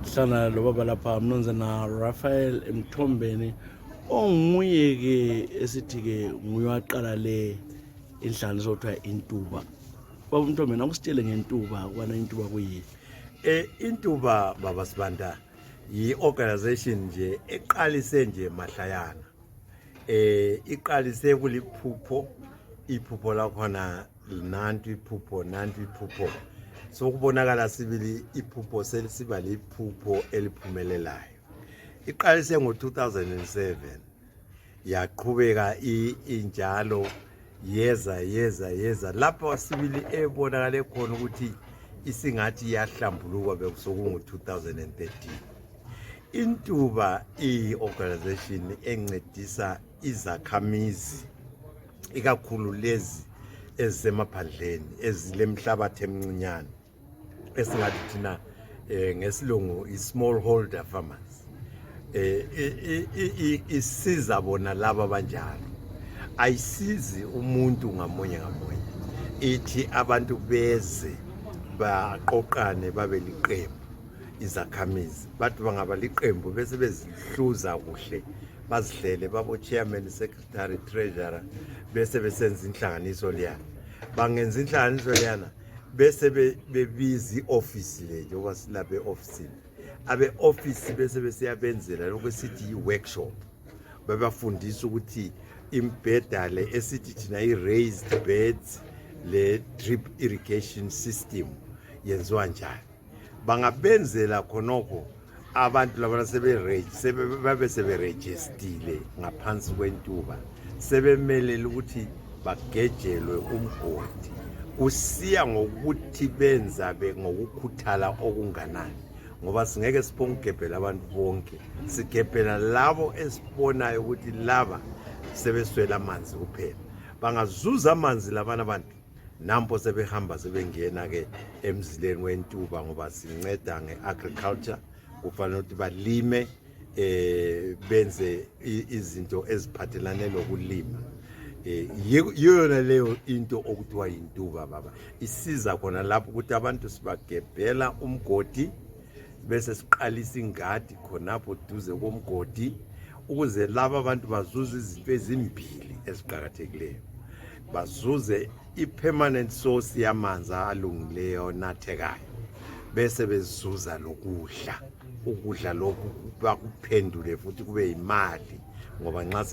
hlana lo baba lapha mnumzana Raphael Mthombeni onguye ke esithi ke nguye waqala le inhlanganiso okuthiwa iIntuba. Baba Mthombeni akusitshele ngeIntuba kwana iIntuba kuyi iIntuba baba Sibanda yi-organization nje eqalise nje mahlayana. Iqalise kuliphupho, iphupho lakhona nantu iphupho. So kubonakala sibili iphupho selisiba liphupho eliphumelelayo. Iqalise ngo-2007 yaqhubeka injalo yeza lapho sibili ebonakale khona ukuthi isingathi yahlambuluka bekusokungu-2013. iIntuba iyi-organization encedisa izakhamizi ikakhulu lezi ezisemaphandleni ezilemhlabathi emincinyane esingathi thina ngesilungu i-smallholder farmers. Isiza bona laba abanjalo, ayisizi umuntu ngamunye ithi abantu beze baqoqane babe liqembu izakhamizi, bathi bangaba liqembu bese bezihluza kuhle bazihlele babo chairman, secretary, treasurer, bese besenza inhlanganiso liyana. Bangenza inhlanganiso liyana bese bebiza ioffice le njengoba silapha eofficeini, abe office bese besiyabenzela lokho sithi i-workshop, bebafundisa ukuthi imbheda le esithi thina i-raised beds le drip irrigation system yenziwa njani. Bangabenzela khonokho abantu laba babe seberejistile ngaphansi kweIntuba, sebemelele ukuthi bagejelwe umgodi. Kusiya ngokuthi benza ngokukhuthala okunganani, ngoba singeke siphongebhela abantu bonke, sigebhela labo esibonayo ukuthi laba sebeswela amanzi kuphela. Bangazuza amanzi labana abantu nampo sebehamba sebengena ke emzileni weIntuba, ngoba sinceda ngeagriculture. Kufanele ukuthi balime benze izinto eziphathelane lokulima. Yona leyo into okuthiwa iIntuba baba, isiza khona lapho ukuthi abantu sibagebhela umgodi bese siqalisa ingadi khonapho duze komgodi, ukuze laba abantu bazuze izinto ezimbili eziqhakathekileyo. Bazuze i-permanent source yamanzi alungileyo nathekayo, bese bezuza lokudla. Ukudla lokhu bakuphendule futhi kube imali, ngoba nxa